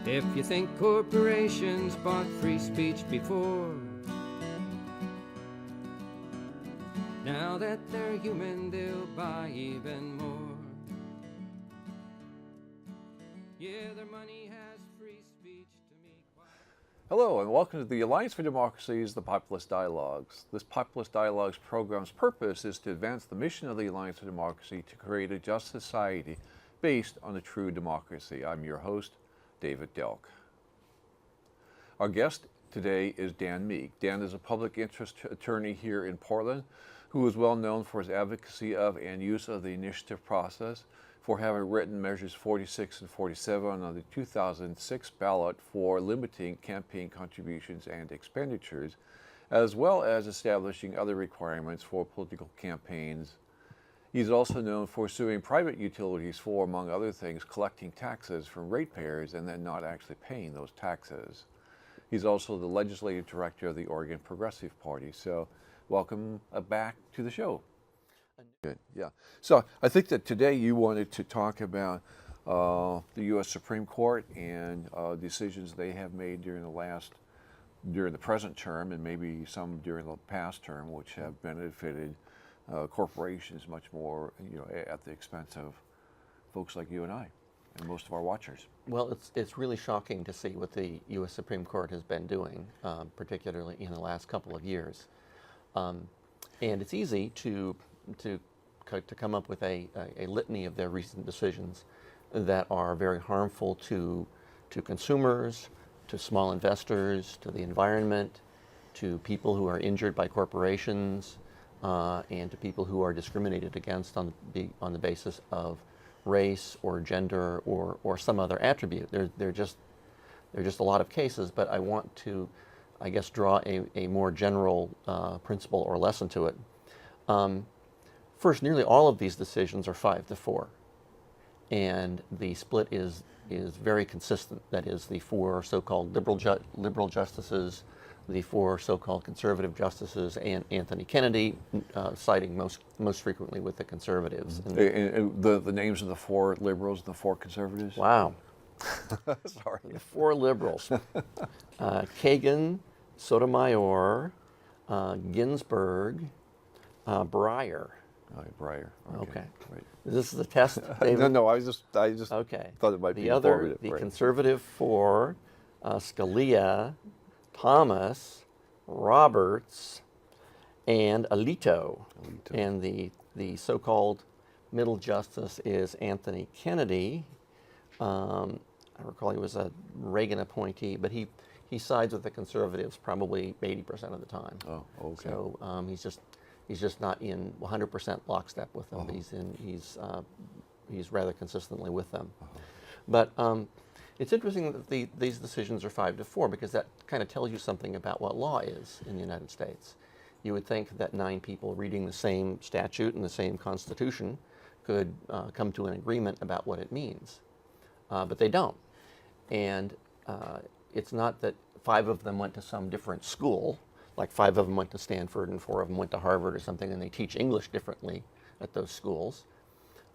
If you think corporations bought free speech before, now that they're human, they'll buy even more. Yeah, their money has free speech to me. Hello, and welcome to the Alliance for Democracy's The Populist Dialogues. This Populist Dialogues program's purpose is to advance the mission of the Alliance for Democracy to create a just society based on a true democracy. I'm your host, David Delk. Our guest today is Dan Meek. Dan is a public interest attorney here in Portland who is well known for his advocacy of and use of the initiative process, for having written measures 46 and 47 on the 2006 ballot for limiting campaign contributions and expenditures, as well as establishing other requirements for political campaigns. He's also known for suing private utilities for, among other things, collecting taxes from ratepayers and then not actually paying those taxes. He's also the legislative director of the Oregon Progressive Party. So welcome back to the show. Good, yeah. So I think that today you wanted to talk about the U.S. Supreme Court and decisions they have made during the present term and maybe some during the past term, which have benefited corporations much more, at the expense of folks like you and I and most of our watchers. Well, it's really shocking to see what the U.S. Supreme Court has been doing, particularly in the last couple of years. And it's easy to come up with a litany of their recent decisions that are very harmful to consumers, to small investors, to the environment, to people who are injured by corporations, and to people who are discriminated against on the basis of race or gender or some other attribute. There are just a lot of cases, but I want to, I guess, draw a more general principle or lesson to it. First, nearly all of these decisions are 5-4, and the split is very consistent. That is, the 4 so-called liberal justices, the 4 so-called conservative justices, and Anthony Kennedy, siding most frequently with the conservatives. And the names of the 4 liberals and the 4 conservatives? Wow. Sorry. The 4 liberals. Kagan, Sotomayor, Ginsburg, Breyer. Oh, Breyer. Okay. Right. This is a test, David? No, I just Okay. thought it might be the other, informative. the right. conservative 4, Scalia, Thomas, Roberts, and Alito. And the so-called middle justice is Anthony Kennedy. I recall he was a Reagan appointee, but he sides with the conservatives probably 80% of the time. Oh, okay. So he's just not in 100% lockstep with them. Uh-huh. He's rather consistently with them. Uh-huh. But it's interesting that these decisions are 5-4 because that kind of tells you something about what law is in the United States. You would think that 9 people reading the same statute and the same Constitution could come to an agreement about what it means, but they don't. And it's not that 5 of them went to some different school, like 5 of them went to Stanford and 4 of them went to Harvard or something, and they teach English differently at those schools.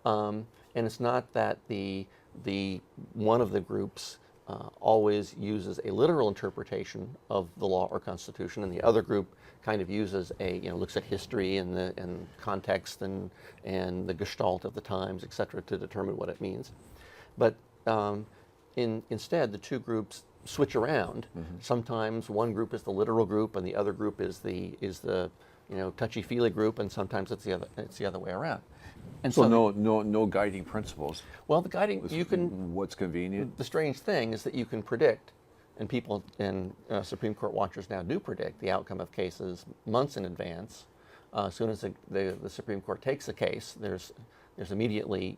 And it's not that the one of the groups always uses a literal interpretation of the law or Constitution, and the other group kind of uses looks at history and context and the gestalt of the times, et cetera, to determine what it means. But instead, the 2 groups switch around. Mm-hmm. Sometimes one group is the literal group, and the other group is the touchy-feely group, and sometimes it's the other way around. And so no guiding principles. Well, What's convenient? The strange thing is that you can predict, and people and Supreme Court watchers now do predict the outcome of cases months in advance. As soon as the Supreme Court takes a case, there's immediately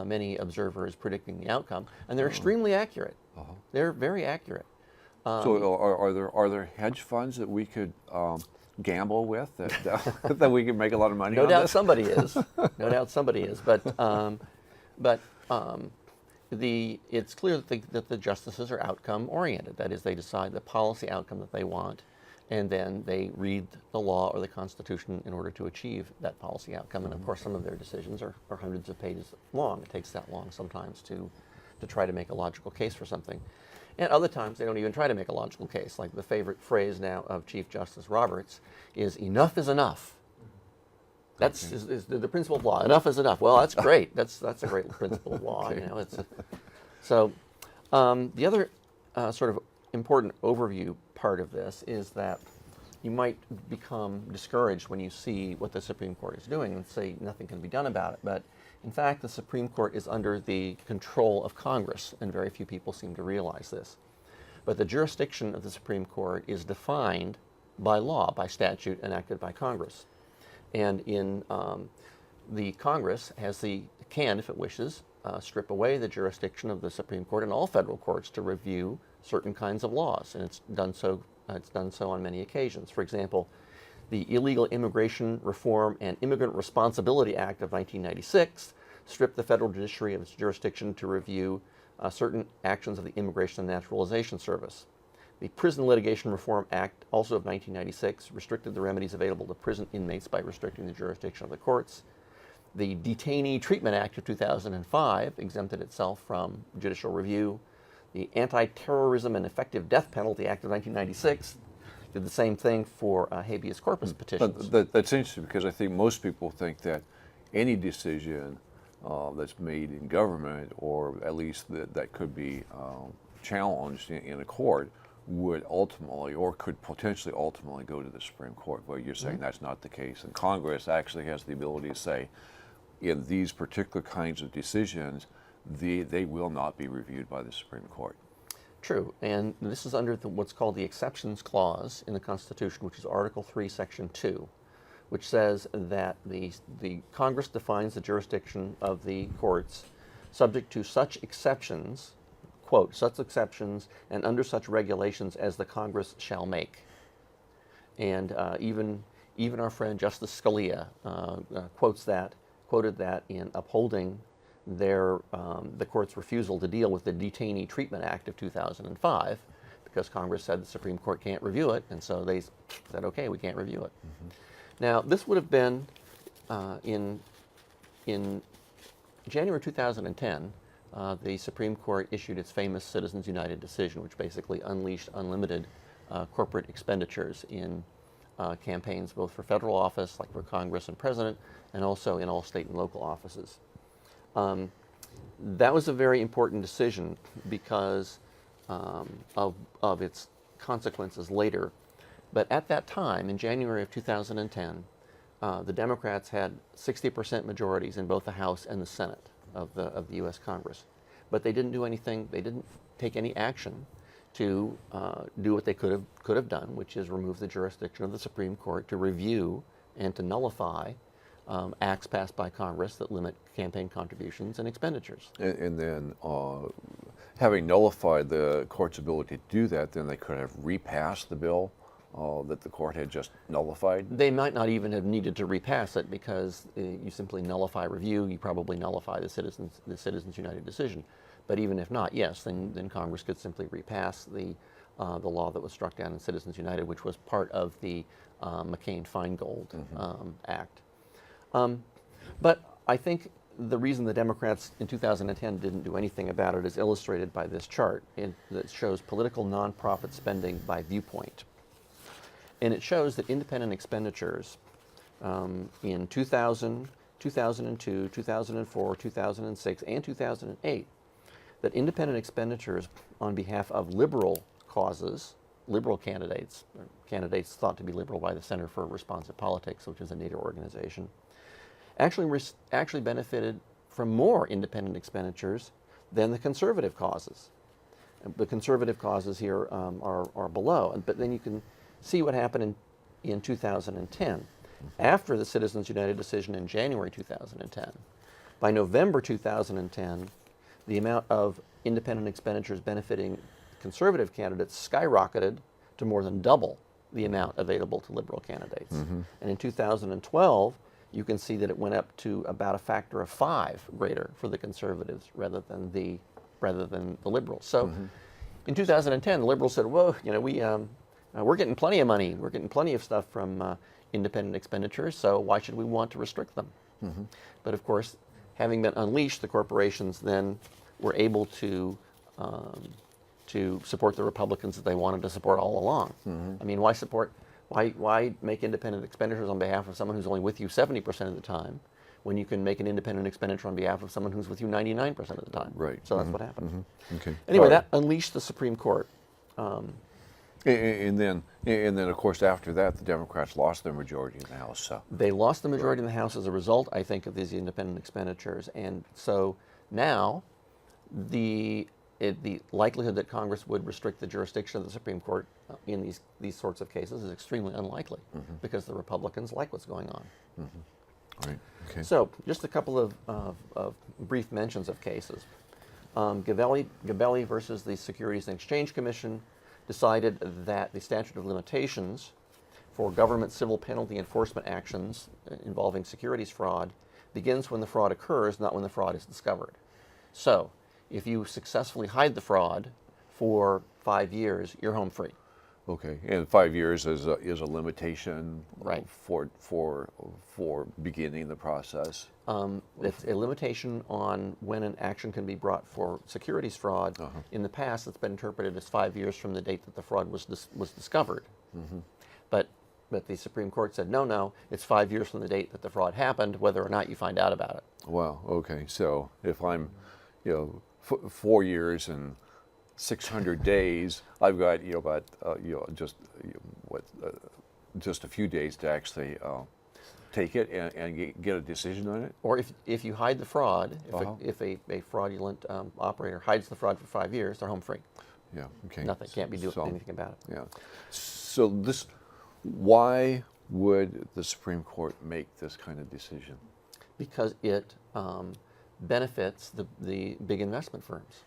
many observers predicting the outcome, and they're extremely accurate. Uh-huh. They're very accurate. So are there hedge funds that we could gamble with that we can make a lot of money on? No doubt somebody is. No doubt somebody is. But it's clear that the justices are outcome oriented. That is, they decide the policy outcome that they want, and then they read the law or the Constitution in order to achieve that policy outcome. And of course, some of their decisions are hundreds of pages long. It takes that long sometimes to to try to make a logical case for something. And other times they don't even try to make a logical case. Like the favorite phrase now of Chief Justice Roberts is "enough is enough." That's is the principle of law. Enough is enough. Well, that's great. That's a great principle of law. Okay. You know, so the other sort of important overview part of this is that you might become discouraged when you see what the Supreme Court is doing and say nothing can be done about it. But in fact, the Supreme Court is under the control of Congress, and very few people seem to realize this. But the jurisdiction of the Supreme Court is defined by law, by statute enacted by Congress. And in the Congress can, if it wishes, strip away the jurisdiction of the Supreme Court and all federal courts to review certain kinds of laws, and it's done so on many occasions. For example, the Illegal Immigration Reform and Immigrant Responsibility Act of 1996 stripped the federal judiciary of its jurisdiction to review certain actions of the Immigration and Naturalization Service. The Prison Litigation Reform Act, also of 1996, restricted the remedies available to prison inmates by restricting the jurisdiction of the courts. The Detainee Treatment Act of 2005 exempted itself from judicial review. The Anti-Terrorism and Effective Death Penalty Act of 1996 did the same thing for habeas corpus petitions. That's interesting, because I think most people think that any decision that's made in government, or at least that could be challenged in a court, would ultimately, or could potentially ultimately, go to the Supreme Court. Well, you're saying that's not the case. And Congress actually has the ability to say, in these particular kinds of decisions, they will not be reviewed by the Supreme Court. True, and this is under what's called the Exceptions Clause in the Constitution, which is Article 3, Section 2, which says that the Congress defines the jurisdiction of the courts subject to such exceptions, quote, such exceptions and under such regulations as the Congress shall make. And even our friend Justice Scalia quoted that in upholding the court's refusal to deal with the Detainee Treatment Act of 2005, because Congress said the Supreme Court can't review it, and so they said, okay, we can't review it. Mm-hmm. Now, this would have been in January 2010, the Supreme Court issued its famous Citizens United decision, which basically unleashed unlimited corporate expenditures in campaigns, both for federal office, like for Congress and President, and also in all state and local offices. That was a very important decision because of its consequences later. But at that time, in January of 2010, the Democrats had 60% majorities in both the House and the Senate of the U.S. Congress. But they didn't do anything, they didn't take any action to do what they could have done, which is remove the jurisdiction of the Supreme Court to review and to nullify acts passed by Congress that limit campaign contributions and expenditures. And then, having nullified the court's ability to do that, then they could have repassed the bill that the court had just nullified? They might not even have needed to repass it, because you simply nullify review, you probably nullify the Citizens United decision. But even if not, yes, then Congress could simply repass the law that was struck down in Citizens United, which was part of the McCain-Feingold Act. But I think the reason the Democrats in 2010 didn't do anything about it is illustrated by this chart that shows political nonprofit spending by viewpoint. And it shows that independent expenditures in 2000, 2002, 2004, 2006, and 2008, that independent expenditures on behalf of liberal causes, liberal candidates, or candidates thought to be liberal by the Center for Responsive Politics, which is a NATO organization, actually benefited from more independent expenditures than the conservative causes. The conservative causes here are below, but then you can see what happened in 2010. After the Citizens United decision in January 2010, by November 2010, the amount of independent expenditures benefiting conservative candidates skyrocketed to more than double the amount available to liberal candidates. Mm-hmm. And in 2012, you can see that it went up to about a factor of 5 greater for the conservatives rather than the liberals. So in 2010, the liberals said, "Whoa, we're getting plenty of money. We're getting plenty of stuff from independent expenditures. So why should we want to restrict them?" Mm-hmm. But of course, having been unleashed, the corporations then were able to support the Republicans that they wanted to support all along. I mean, why make independent expenditures on behalf of someone who's only with you 70% of the time, when you can make an independent expenditure on behalf of someone who's with you 99% of the time? Right. So that's what happened. Okay. Anyway, that unleashed the Supreme Court. And then, of course, after that, the Democrats lost their majority in the House. So. They lost the majority in the House as a result, I think, of these independent expenditures. And so now, the likelihood that Congress would restrict the jurisdiction of the Supreme Court in these sorts of cases is extremely unlikely, because the Republicans like what's going on. Right. Okay. So, just a couple of brief mentions of cases. Gabelli versus the Securities and Exchange Commission decided that the statute of limitations for government civil penalty enforcement actions involving securities fraud begins when the fraud occurs, not when the fraud is discovered. So, if you successfully hide the fraud for 5 years, you're home free. Okay, and 5 years is a limitation, right, for beginning the process. It's a limitation on when an action can be brought for securities fraud. In the past, it's been interpreted as 5 years from the date that the fraud was discovered. But the Supreme Court said no, it's 5 years from the date that the fraud happened, whether or not you find out about it. Wow. Okay, so if I'm, 4 years and 600 days, I've got about just a few days to actually take it and get a decision on it. Or if you hide the fraud, if a fraudulent operator hides the fraud for 5 years, they're home free. Yeah. Okay. Nothing, can't be doing anything about it. Yeah. So why would the Supreme Court make this kind of decision? Because it benefits the big investment firms.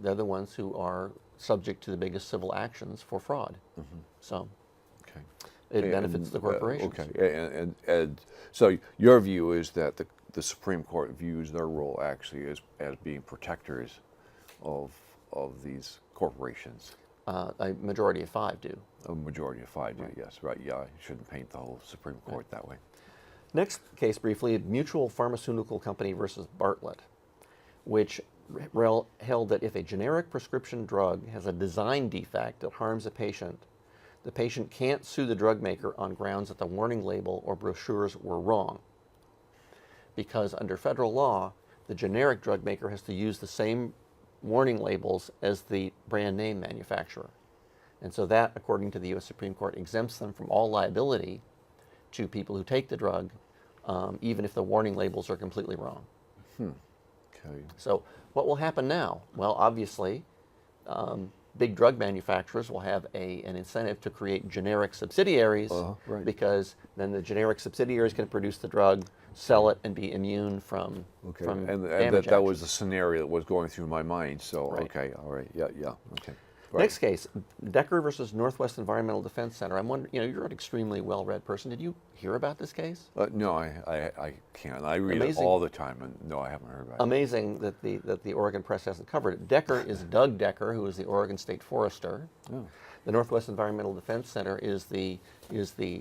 They're the ones who are subject to the biggest civil actions for fraud. So it benefits the corporations. Okay, and so your view is that the Supreme Court views their role actually as being protectors of these corporations. A majority of 5 do. A majority of 5 do, yes, right. Yeah, I shouldn't paint the whole Supreme Court that way. Next case, briefly, Mutual Pharmaceutical Company versus Bartlett, which held that if a generic prescription drug has a design defect that harms a patient, the patient can't sue the drug maker on grounds that the warning label or brochures were wrong. Because under federal law, the generic drug maker has to use the same warning labels as the brand name manufacturer. And so that, according to the U.S. Supreme Court, exempts them from all liability to people who take the drug, even if the warning labels are completely wrong. Okay. So what will happen now? Well, obviously, big drug manufacturers will have an incentive to create generic subsidiaries, right. because then the generic subsidiaries can produce the drug, sell it, and be immune from damage that was the scenario that was going through my mind. So right. Okay, all right, yeah, okay. Right. Next case, Decker versus Northwest Environmental Defense Center. I'm wondering, you're an extremely well-read person. Did you hear about this case? No, I can't. I read it all the time, and no, I haven't heard about it. Amazing that the Oregon press hasn't covered it. Decker is Doug Decker, who is the Oregon State Forester. Oh. The Northwest Environmental Defense Center is the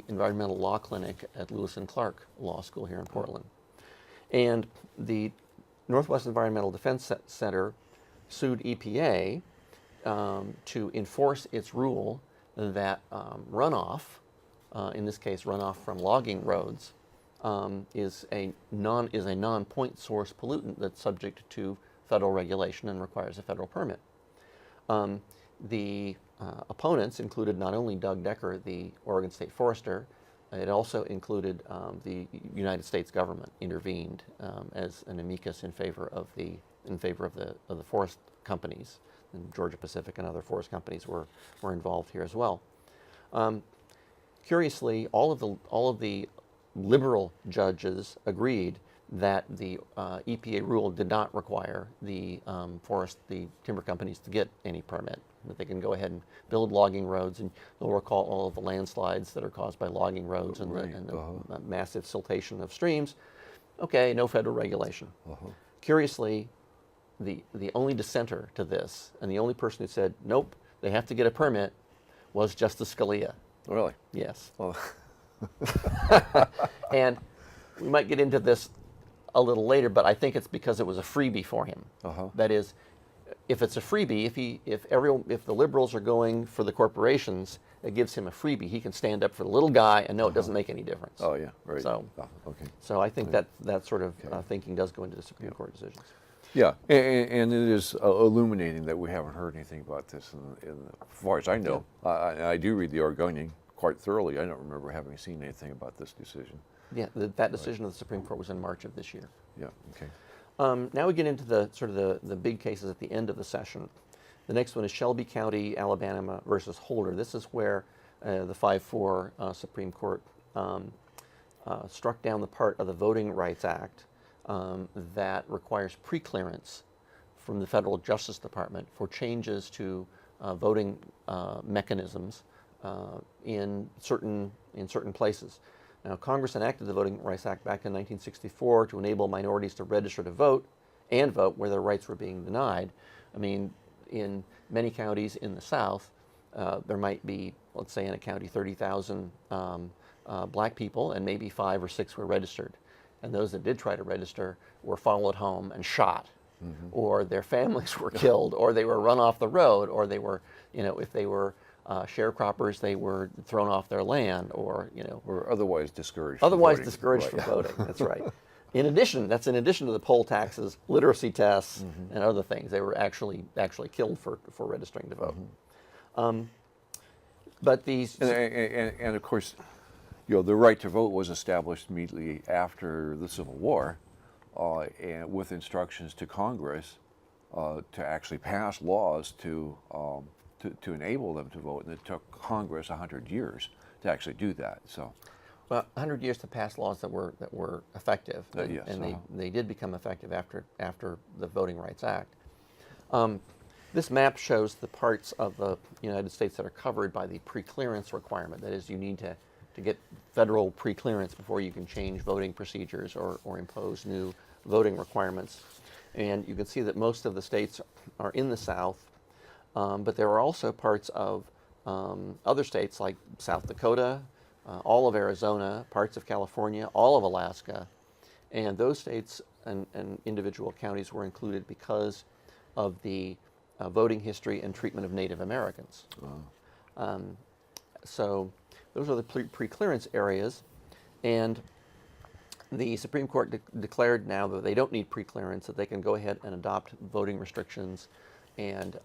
environmental law clinic at Lewis and Clark Law School here in Portland. And the Northwest Environmental Defense Center sued EPA to enforce its rule that runoff, in this case runoff from logging roads, is a non-point source pollutant that's subject to federal regulation and requires a federal permit. The opponents included not only Doug Decker, the Oregon State Forester, it also included the United States government intervened as an amicus in favor of the forest companies. And Georgia Pacific and other forest companies were involved here as well. Curiously, all of the liberal judges agreed that the EPA rule did not require the timber companies to get any permit, that they can go ahead and build logging roads. And you'll recall all of the landslides that are caused by logging roads and the massive siltation of streams. Okay, no federal regulation. Curiously, the only dissenter to this, and the only person who said, nope, they have to get a permit, was Justice Scalia. Really? Yes. Oh. And we might get into this a little later, but I think it's because it was a freebie for him. That is, if it's a freebie, if the liberals are going for the corporations, it gives him a freebie. He can stand up for the little guy and know it doesn't make any difference. Oh yeah, right. So, okay. so I think that sort of thinking does go into the Supreme Court decisions. Yeah, and it is illuminating that we haven't heard anything about this. As far as I know, I do read the Oregonian quite thoroughly. I don't remember having seen anything about this decision. Yeah, that decision of the Supreme Court was in March of this year. Yeah. Okay. Now we get into the sort of the big cases at the end of the session. The next one is Shelby County, Alabama versus Holder. This is where the 5-4 Supreme Court struck down the part of the Voting Rights Act that requires preclearance from the Federal Justice Department for changes to voting mechanisms in certain places. Now, Congress enacted the Voting Rights Act back in 1964 to enable minorities to register to vote and vote where their rights were being denied. I mean, in many counties in the South, there might be, let's say in a county, 30,000 black people, and maybe 5 or 6 were registered. And those that did try to register were followed home and shot, or their families were killed, or they were run off the road, or they were, if they were sharecroppers, they were thrown off their land, or or otherwise discouraged. Otherwise discouraged from voting. That's right. In addition to the poll taxes, literacy tests, and other things, they were actually killed for registering to vote. But these and of course, the right to vote was established immediately after the Civil War, and with instructions to Congress to actually pass laws to enable them to vote, and it took Congress 100 years to actually do that. So, well, 100 years to pass laws that were effective, yes, and they did become effective after the Voting Rights Act. This map shows the parts of the United States that are covered by the preclearance requirement. That is, you need to get federal preclearance before you can change voting procedures or impose new voting requirements. And you can see that most of the states are in the South. But there are also parts of other states like South Dakota, all of Arizona, parts of California, all of Alaska, and those states and individual counties were included because of the voting history and treatment of Native Americans. So those are the preclearance areas, and the Supreme Court declared now that they don't need preclearance, that they can go ahead and adopt voting restrictions. And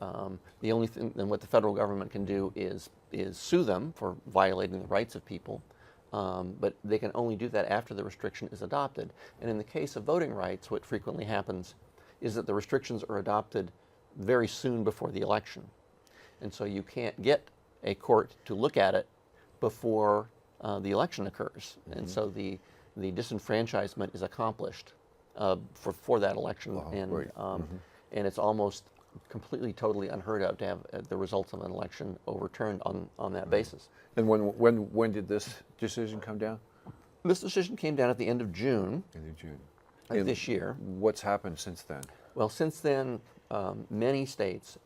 the only thing, and what the federal government can do is sue them for violating the rights of people, but they can only do that after the restriction is adopted. And in the case of voting rights, what frequently happens is that the restrictions are adopted very soon before the election. And so you can't get a court to look at it before the election occurs. And so the disenfranchisement is accomplished for that election. And it's almost completely, totally unheard of to have the results of an election overturned on that basis. And when did this decision come down? This decision came down at the end of June. End of June. Of this year. What's happened since then? Well, since then, many states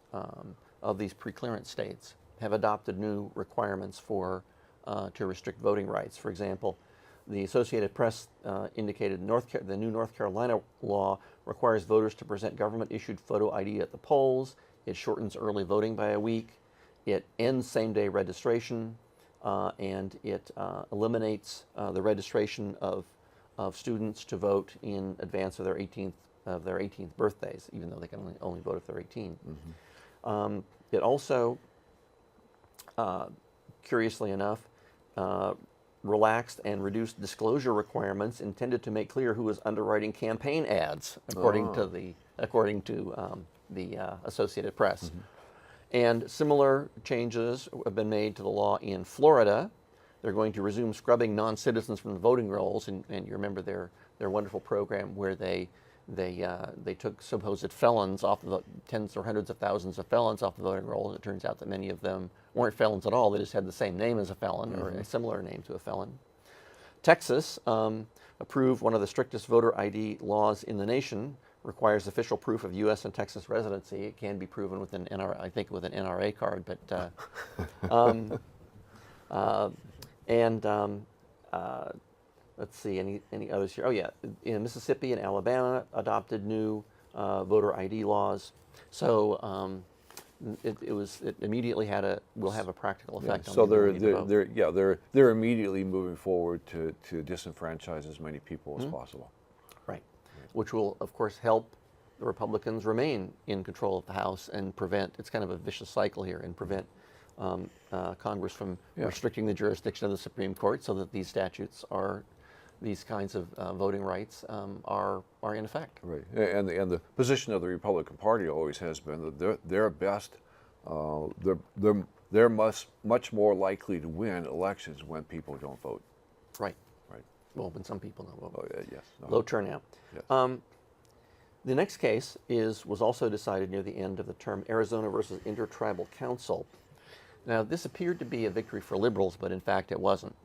of these preclearance states have adopted new requirements to restrict voting rights. For example, the Associated Press indicated the new North Carolina law requires voters to present government-issued photo ID at the polls. It shortens early voting by a week. It ends same-day registration, and it eliminates the registration of students to vote in advance of their 18th birthdays, even though they can only vote if they're 18. It also, curiously enough, relaxed and reduced disclosure requirements intended to make clear who was underwriting campaign ads, according to the Associated Press. And similar changes have been made to the law in Florida. They're going to resume scrubbing non-citizens from the voting rolls, and you remember their wonderful program where they took supposed felons off the tens or hundreds of thousands of felons off the voting roll, and it turns out that many of them weren't felons at all. They just had the same name as a felon or a similar name to a felon. Texas approved one of the strictest voter ID laws in the nation. Requires official proof of U.S. and Texas residency. It can be proven with an NRA card, but let's see, any others here? Oh yeah, in Mississippi and Alabama adopted new voter ID laws. So it immediately will have a practical effect on so the ability to vote. they're immediately moving forward to disenfranchise as many people as possible. Right, which will, of course, help the Republicans remain in control of the House and prevent, it's kind of a vicious cycle here, and prevent Congress from restricting the jurisdiction of the Supreme Court so that these statutes these kinds of voting rights are in effect. Right, and the position of the Republican Party always has been that they're best, they're much more likely to win elections when people don't vote. Right. Right. Well, when some people don't vote. Oh, yes. No. Low turnout. Yes. The next case was also decided near the end of the term, Arizona versus Intertribal Council. Now, this appeared to be a victory for liberals, but in fact it wasn't.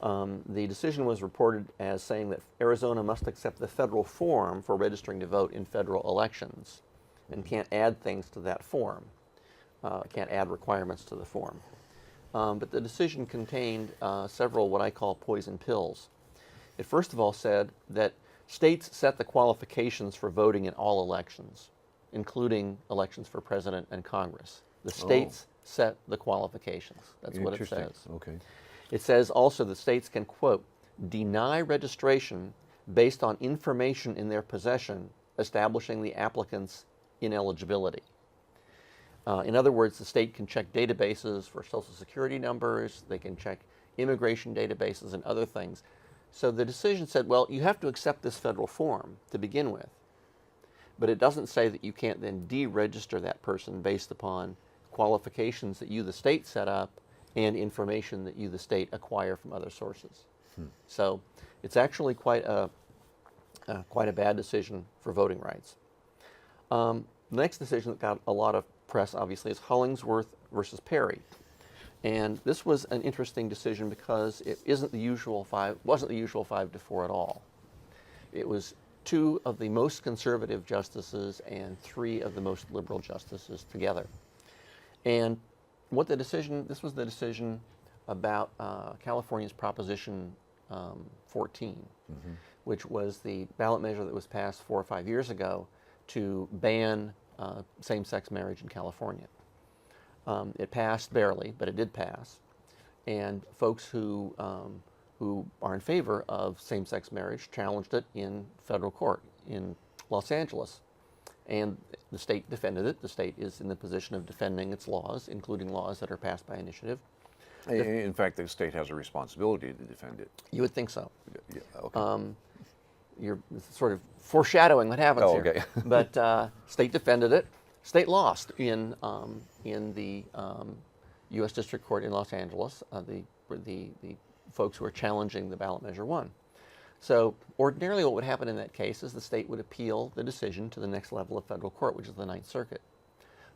The decision was reported as saying that Arizona must accept the federal form for registering to vote in federal elections and can't add things to that form, can't add requirements to the form. But the decision contained several what I call poison pills. It first of all said that states set the qualifications for voting in all elections, including elections for president and Congress. The states set the qualifications. That's what it says. Okay. It says also the states can, quote, deny registration based on information in their possession establishing the applicant's ineligibility. In other words, the state can check databases for Social Security numbers, they can check immigration databases and other things. So the decision said, well, you have to accept this federal form to begin with, but it doesn't say that you can't then deregister that person based upon qualifications that you, the state, set up and information that you, the state, acquire from other sources. So it's actually quite a bad decision for voting rights. The next decision that got a lot of press, obviously, is Hollingsworth versus Perry. And this was an interesting decision because it wasn't the usual 5-4 at all. It was 2 of the most conservative justices and 3 of the most liberal justices together. And this was the decision about California's Proposition 14, which was the ballot measure that was passed 4 or 5 years ago to ban same-sex marriage in California. It passed barely, but it did pass. And folks who are in favor of same-sex marriage challenged it in federal court in Los Angeles. And the state defended it. The state is in the position of defending its laws, including laws that are passed by initiative. In fact, the state has a responsibility to defend it. You would think so. Yeah, okay. You're sort of foreshadowing what happens okay. here. But state defended it. State lost in the U.S. District Court in Los Angeles. The folks who are challenging the ballot measure won. So ordinarily what would happen in that case is the state would appeal the decision to the next level of federal court, which is the Ninth Circuit.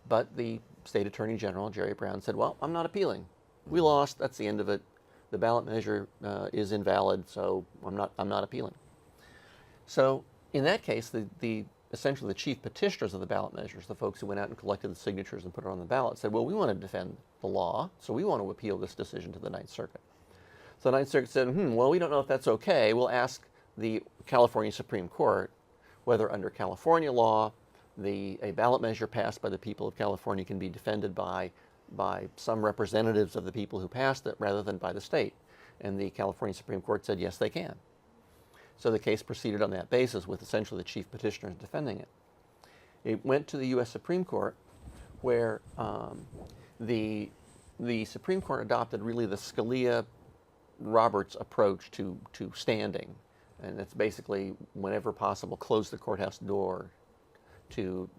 But the state attorney general, Jerry Brown, said, well, I'm not appealing. We lost, that's the end of it. The ballot measure is invalid, so I'm not appealing. So in that case, essentially the chief petitioners of the ballot measures, the folks who went out and collected the signatures and put it on the ballot, said, well, we want to defend the law, so we want to appeal this decision to the Ninth Circuit. So the Ninth Circuit said, well, we don't know if that's okay. We'll ask the California Supreme Court whether under California law, a ballot measure passed by the people of California can be defended by some representatives of the people who passed it rather than by the state. And the California Supreme Court said, yes, they can. So the case proceeded on that basis with essentially the chief petitioners defending it. It went to the U.S. Supreme Court where the Supreme Court adopted really the Scalia-Roberts approach to standing. And it's basically, whenever possible, close the courthouse door to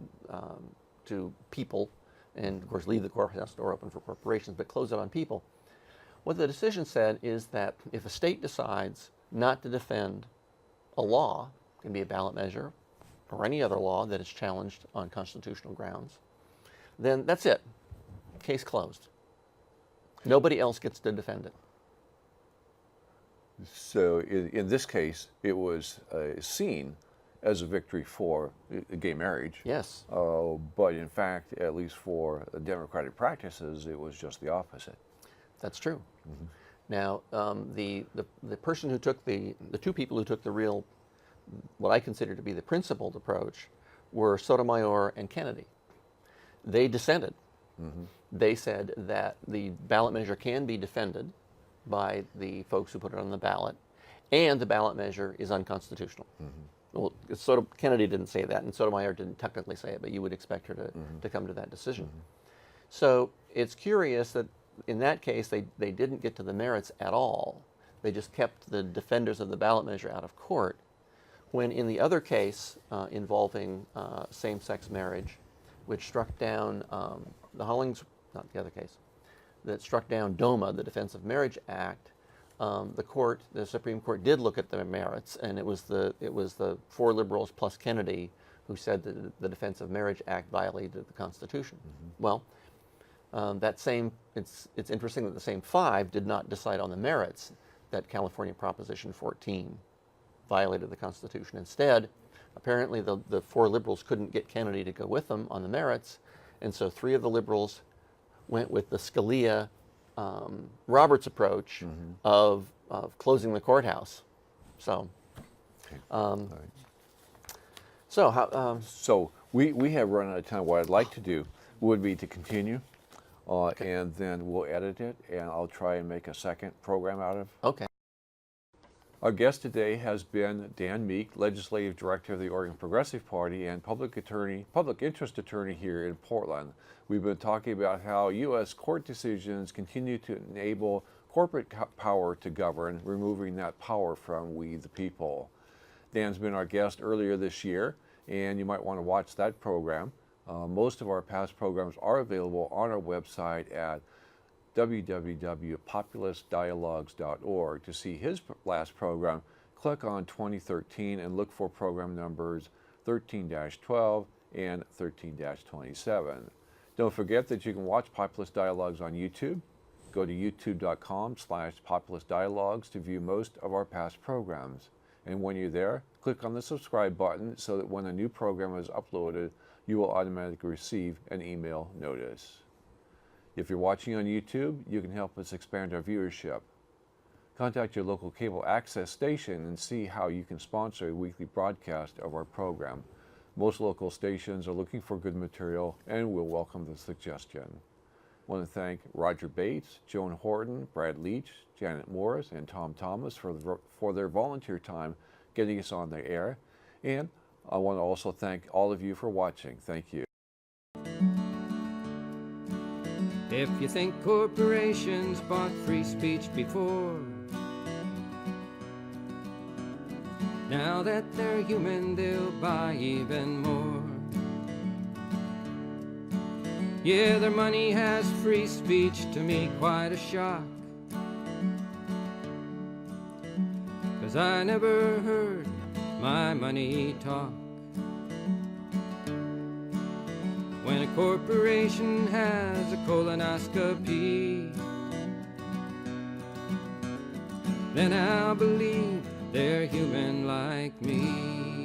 people, and of course leave the courthouse door open for corporations, but close it on people. What the decision said is that if a state decides not to defend a law, it can be a ballot measure or any other law that is challenged on constitutional grounds, then that's it. Case closed. Nobody else gets to defend it. So in this case, it was seen as a victory for gay marriage. Yes. But in fact, at least for democratic practices, it was just the opposite. That's true. Mm-hmm. Now, the person who took the two people who took the real, what I consider to be the principled approach, were Sotomayor and Kennedy. They dissented. They said that the ballot measure can be defended by the folks who put it on the ballot, and the ballot measure is unconstitutional. Well, Kennedy didn't say that, and Sotomayor didn't technically say it, but you would expect her to come to that decision. So it's curious that in that case, they didn't get to the merits at all. They just kept the defenders of the ballot measure out of court, when in the other case involving same-sex marriage, which struck down the Hollings, not the other case, that struck down DOMA, the Defense of Marriage Act, the Supreme Court did look at the merits, and it was the 4 liberals plus Kennedy who said that the Defense of Marriage Act violated the Constitution. Well, it's interesting that the same 5 did not decide on the merits that California Proposition 14 violated the Constitution. Instead, apparently the 4 liberals couldn't get Kennedy to go with them on the merits, and so 3 of the liberals went with the Scalia Roberts approach of closing the courthouse. So, so we have run out of time. What I'd like to do would be to continue, and then we'll edit it, and I'll try and make a second program out of. Okay. Our guest today has been Dan Meek, Legislative Director of the Oregon Progressive Party and public interest attorney here in Portland. We've been talking about how U.S. court decisions continue to enable corporate power to govern, removing that power from we the people. Dan's been our guest earlier this year, and you might want to watch that program. Most of our past programs are available on our website at www.PopulistDialogues.org. To see his last program, click on 2013 and look for program numbers 13-12 and 13-27. Don't forget that you can watch Populist Dialogues on YouTube. Go to youtube.com/PopulistDialogues to view most of our past programs. And when you're there, click on the subscribe button so that when a new program is uploaded, you will automatically receive an email notice. If you're watching on YouTube, you can help us expand our viewership. Contact your local cable access station and see how you can sponsor a weekly broadcast of our program. Most local stations are looking for good material and will welcome the suggestion. I want to thank Roger Bates, Joan Horton, Brad Leach, Janet Morris, and Tom Thomas for their volunteer time getting us on the air. And I want to also thank all of you for watching. Thank you. If you think corporations bought free speech before, now that they're human, they'll buy even more. Yeah, their money has free speech, to me quite a shock. 'Cause I never heard my money talk. When a corporation has a colonoscopy, then I'll believe they're human like me.